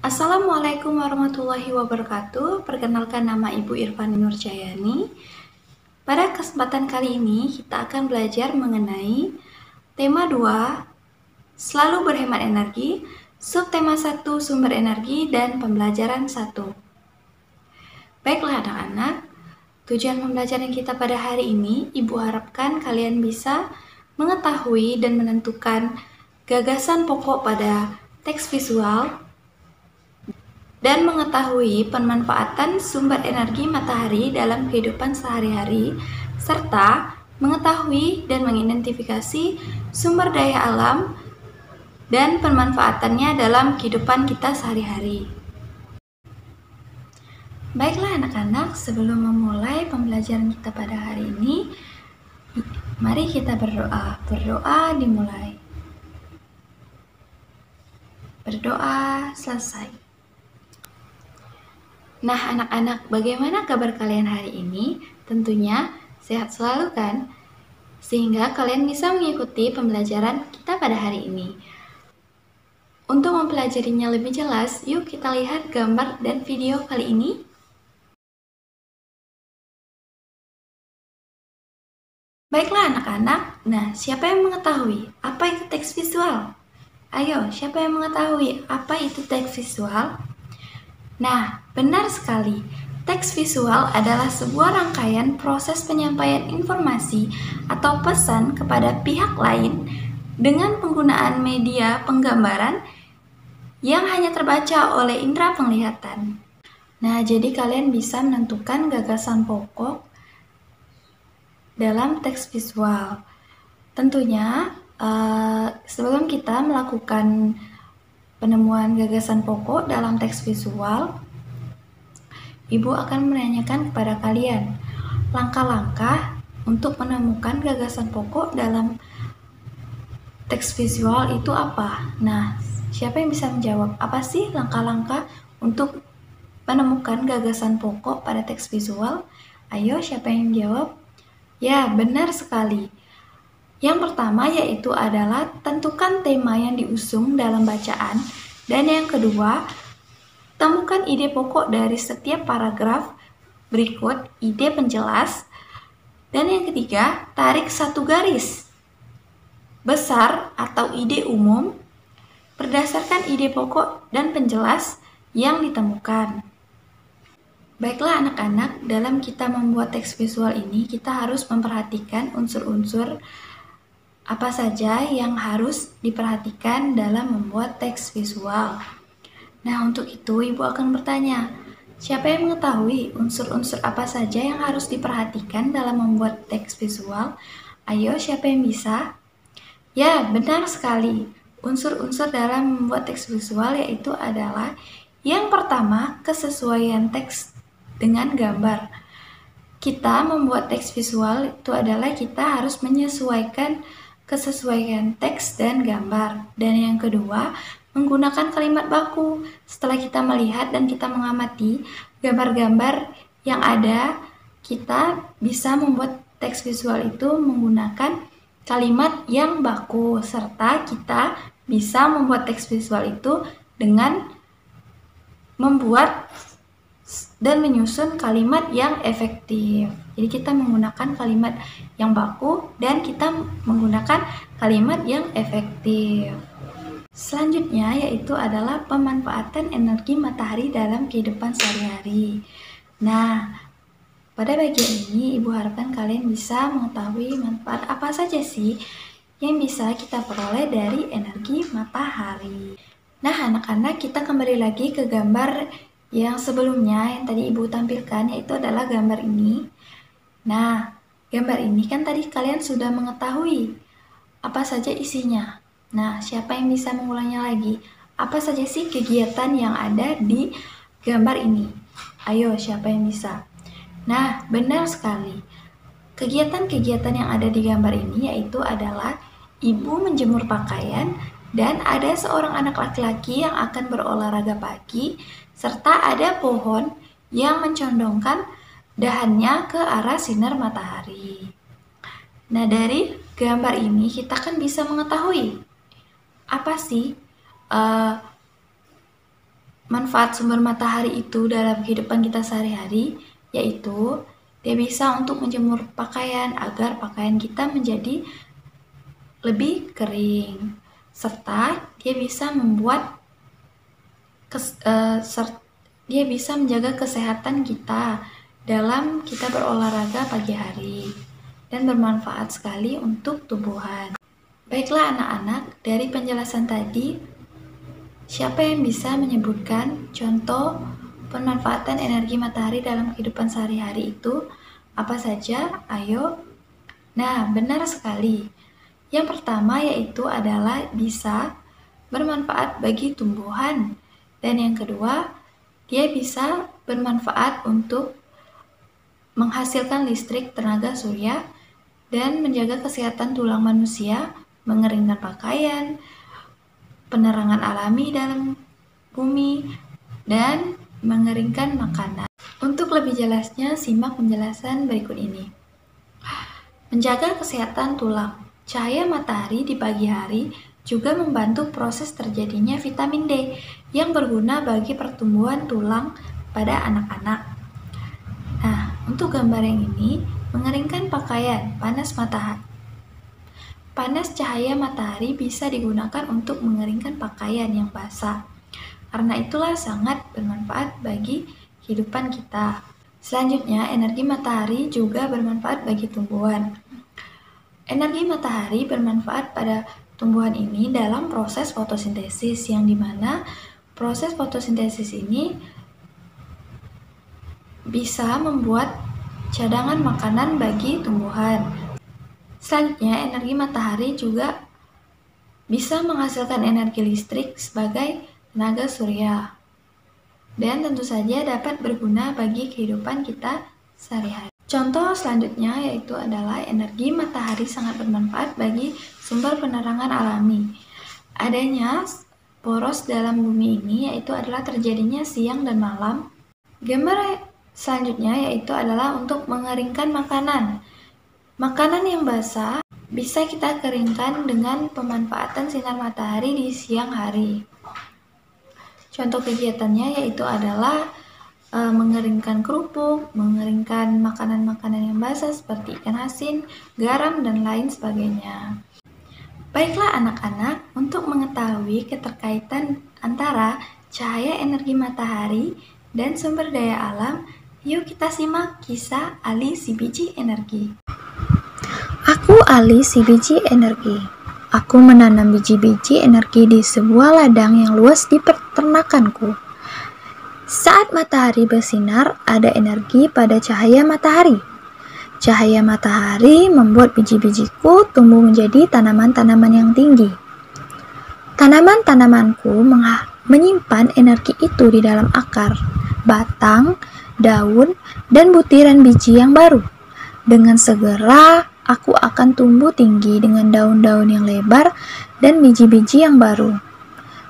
Assalamualaikum warahmatullahi wabarakatuh. Perkenalkan, nama Ibu Irfani Nurjayani. Pada kesempatan kali ini kita akan belajar mengenai tema 2, selalu berhemat energi, subtema 1, sumber energi, dan pembelajaran 1. Baiklah anak-anak, tujuan pembelajaran kita pada hari ini, Ibu harapkan kalian bisa mengetahui dan menentukan gagasan pokok pada teks visual dan mengetahui pemanfaatan sumber energi matahari dalam kehidupan sehari-hari, serta mengetahui dan mengidentifikasi sumber daya alam dan pemanfaatannya dalam kehidupan kita sehari-hari. Baiklah anak-anak, sebelum memulai pembelajaran kita pada hari ini, mari kita berdoa. Berdoa dimulai. Berdoa selesai. Nah anak-anak, bagaimana kabar kalian hari ini? Tentunya sehat selalu kan? Sehingga kalian bisa mengikuti pembelajaran kita pada hari ini. Untuk mempelajarinya lebih jelas, yuk kita lihat gambar dan video kali ini. Baiklah anak-anak, nah siapa yang mengetahui apa itu teks visual? Ayo, siapa yang mengetahui apa itu teks visual? Nah, benar sekali. Teks visual adalah sebuah rangkaian proses penyampaian informasi atau pesan kepada pihak lain dengan penggunaan media penggambaran yang hanya terbaca oleh indera penglihatan. Nah, jadi kalian bisa menentukan gagasan pokok dalam teks visual. Tentunya, sebelum kita melakukan penemuan gagasan pokok dalam teks visual, Ibu akan menanyakan kepada kalian langkah-langkah untuk menemukan gagasan pokok dalam teks visual itu apa? Nah, siapa yang bisa menjawab? Apa sih langkah-langkah untuk menemukan gagasan pokok pada teks visual? Ayo, siapa yang menjawab? Ya, benar sekali. Yang pertama yaitu adalah tentukan tema yang diusung dalam bacaan, dan yang kedua, temukan ide pokok dari setiap paragraf berikut ide penjelas, dan yang ketiga, tarik satu garis besar atau ide umum berdasarkan ide pokok dan penjelas yang ditemukan. Baiklah anak-anak, dalam kita membuat teks visual ini kita harus memperhatikan unsur-unsur apa saja yang harus diperhatikan dalam membuat teks visual. Nah, untuk itu Ibu akan bertanya, siapa yang mengetahui unsur-unsur apa saja yang harus diperhatikan dalam membuat teks visual? Ayo, siapa yang bisa? Ya, benar sekali. Unsur-unsur dalam membuat teks visual yaitu adalah yang pertama, kesesuaian teks dengan gambar. Kita membuat teks visual itu adalah kita harus menyesuaikan kesesuaian teks dan gambar. Dan yang kedua, menggunakan kalimat baku. Setelah kita melihat dan kita mengamati gambar-gambar yang ada, kita bisa membuat teks visual itu menggunakan kalimat yang baku, serta kita bisa membuat teks visual itu dengan membuat dan menyusun kalimat yang efektif. Jadi kita menggunakan kalimat yang baku dan kita menggunakan kalimat yang efektif. Selanjutnya yaitu adalah pemanfaatan energi matahari dalam kehidupan sehari-hari. Nah, pada bagian ini Ibu harapkan kalian bisa mengetahui manfaat apa saja sih yang bisa kita peroleh dari energi matahari. Nah, anak-anak, kita kembali lagi ke gambar yang sebelumnya yang tadi Ibu tampilkan, yaitu adalah gambar ini. Nah, gambar ini kan tadi kalian sudah mengetahui apa saja isinya. Nah, siapa yang bisa mengulangnya lagi? Apa saja sih kegiatan yang ada di gambar ini? Ayo, siapa yang bisa? Nah, benar sekali. Kegiatan-kegiatan yang ada di gambar ini yaitu adalah ibu menjemur pakaian, dan ada seorang anak laki-laki yang akan berolahraga pagi, serta ada pohon yang mencondongkan dahannya ke arah sinar matahari. Nah, dari gambar ini kita kan bisa mengetahui apa sih manfaat sumber matahari itu dalam kehidupan kita sehari-hari, yaitu dia bisa untuk menjemur pakaian agar pakaian kita menjadi lebih kering, serta dia bisa dia bisa menjaga kesehatan kita dalam kita berolahraga pagi hari dan bermanfaat sekali untuk tumbuhan. Baiklah anak-anak, dari penjelasan tadi, siapa yang bisa menyebutkan contoh pemanfaatan energi matahari dalam kehidupan sehari-hari itu? Apa saja? Ayo. Nah, benar sekali. Yang pertama yaitu adalah bisa bermanfaat bagi tumbuhan. Dan yang kedua, dia bisa bermanfaat untuk menghasilkan listrik tenaga surya dan menjaga kesehatan tulang manusia, mengeringkan pakaian, penerangan alami dalam bumi, dan mengeringkan makanan. Untuk lebih jelasnya, simak penjelasan berikut ini. Menjaga kesehatan tulang. Cahaya matahari di pagi hari juga membantu proses terjadinya vitamin D yang berguna bagi pertumbuhan tulang pada anak-anak. Nah, untuk gambar yang ini, mengeringkan pakaian, panas matahari. Panas cahaya matahari bisa digunakan untuk mengeringkan pakaian yang basah. Karena itulah sangat bermanfaat bagi kehidupan kita. Selanjutnya, energi matahari juga bermanfaat bagi tumbuhan. Energi matahari bermanfaat pada tumbuhan ini dalam proses fotosintesis, yang dimana proses fotosintesis ini bisa membuat cadangan makanan bagi tumbuhan. Selanjutnya, energi matahari juga bisa menghasilkan energi listrik sebagai tenaga surya. Dan tentu saja dapat berguna bagi kehidupan kita sehari-hari. Contoh selanjutnya yaitu adalah energi matahari sangat bermanfaat bagi sumber penerangan alami. Adanya poros dalam bumi ini yaitu adalah terjadinya siang dan malam. Gambar selanjutnya yaitu adalah untuk mengeringkan makanan. Makanan yang basah bisa kita keringkan dengan pemanfaatan sinar matahari di siang hari. Contoh kegiatannya yaitu adalah mengeringkan kerupuk, mengeringkan makanan-makanan yang basah seperti ikan asin, garam, dan lain sebagainya. Baiklah anak-anak, untuk mengetahui keterkaitan antara cahaya energi matahari dan sumber daya alam, yuk kita simak kisah Ali si biji energi. Aku Ali si biji energi. Aku menanam biji-biji energi di sebuah ladang yang luas di peternakanku. Saat matahari bersinar, ada energi pada cahaya matahari. Cahaya matahari membuat biji-bijiku tumbuh menjadi tanaman-tanaman yang tinggi. Tanaman-tanamanku menyimpan energi itu di dalam akar, batang, daun, dan butiran biji yang baru. Dengan segera, aku akan tumbuh tinggi dengan daun-daun yang lebar dan biji-biji yang baru.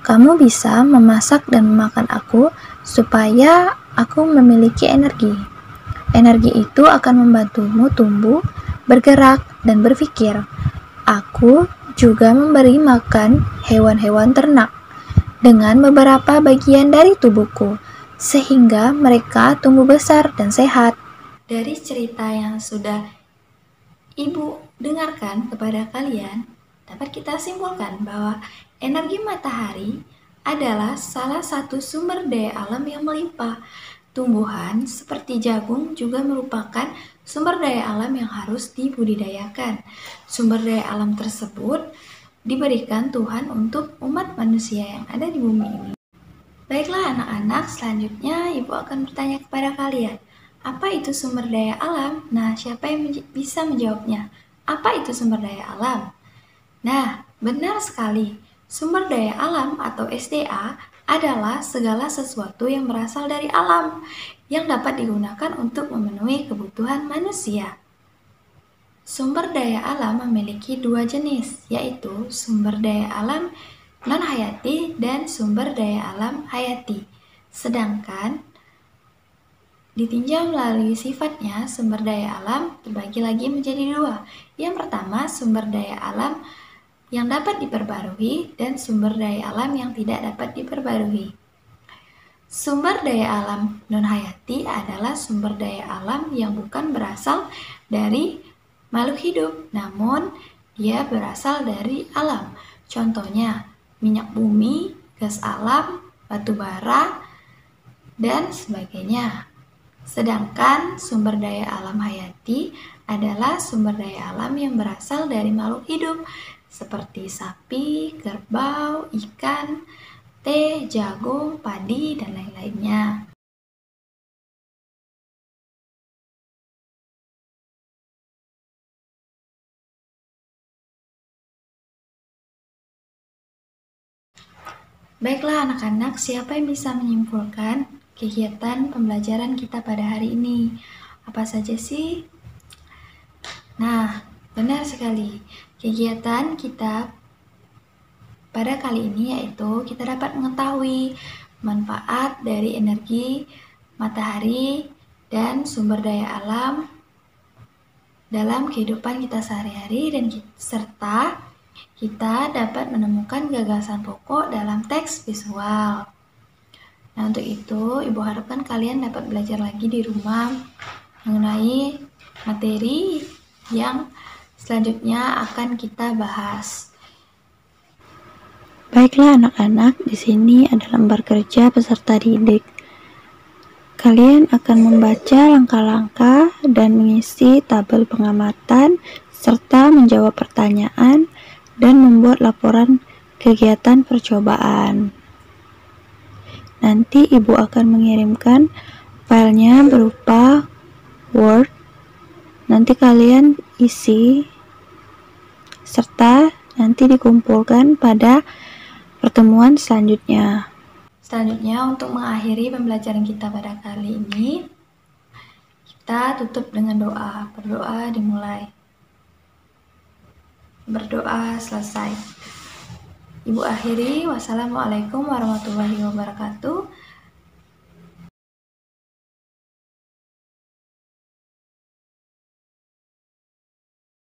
Kamu bisa memasak dan memakan aku supaya aku memiliki energi. Energi itu akan membantumu tumbuh, bergerak, dan berpikir. Aku juga memberi makan hewan-hewan ternak dengan beberapa bagian dari tubuhku, sehingga mereka tumbuh besar dan sehat. Dari cerita yang sudah Ibu dengarkan kepada kalian, dapat kita simpulkan bahwa energi matahari adalah salah satu sumber daya alam yang melimpah. Tumbuhan seperti jagung juga merupakan sumber daya alam yang harus dibudidayakan. Sumber daya alam tersebut diberikan Tuhan untuk umat manusia yang ada di bumi ini. Baiklah anak-anak, selanjutnya Ibu akan bertanya kepada kalian, apa itu sumber daya alam? Nah, siapa yang bisa menjawabnya? Apa itu sumber daya alam? Nah, benar sekali. Sumber daya alam atau SDA adalah segala sesuatu yang berasal dari alam yang dapat digunakan untuk memenuhi kebutuhan manusia. Sumber daya alam memiliki dua jenis, yaitu sumber daya alam non-hayati dan sumber daya alam hayati. Sedangkan ditinjau melalui sifatnya, sumber daya alam terbagi lagi menjadi dua. Yang pertama, sumber daya alam yang dapat diperbarui dan sumber daya alam yang tidak dapat diperbarui. Sumber daya alam non-hayati adalah sumber daya alam yang bukan berasal dari makhluk hidup, namun dia berasal dari alam. Contohnya, minyak bumi, gas alam, batu bara, dan sebagainya. Sedangkan sumber daya alam hayati adalah sumber daya alam yang berasal dari makhluk hidup, seperti sapi, kerbau, ikan, teh, jagung, padi, dan lain-lainnya. Baiklah anak-anak, siapa yang bisa menyimpulkan kegiatan pembelajaran kita pada hari ini? Apa saja sih? Nah, benar sekali. Kegiatan kita pada kali ini yaitu kita dapat mengetahui manfaat dari energi matahari dan sumber daya alam dalam kehidupan kita sehari-hari dan serta kita dapat menemukan gagasan pokok dalam teks visual. Nah, untuk itu Ibu harapkan kalian dapat belajar lagi di rumah mengenai materi yang selanjutnya akan kita bahas. Baiklah anak-anak, di sini ada lembar kerja peserta didik. Kalian akan membaca langkah-langkah dan mengisi tabel pengamatan serta menjawab pertanyaan dan membuat laporan kegiatan percobaan. Nanti Ibu akan mengirimkan filenya berupa Word. Nanti kalian isi serta nanti dikumpulkan pada pertemuan selanjutnya. Selanjutnya, untuk mengakhiri pembelajaran kita pada kali ini, kita tutup dengan doa. Berdoa dimulai. Berdoa selesai. Ibu akhiri, wassalamualaikum warahmatullahi wabarakatuh.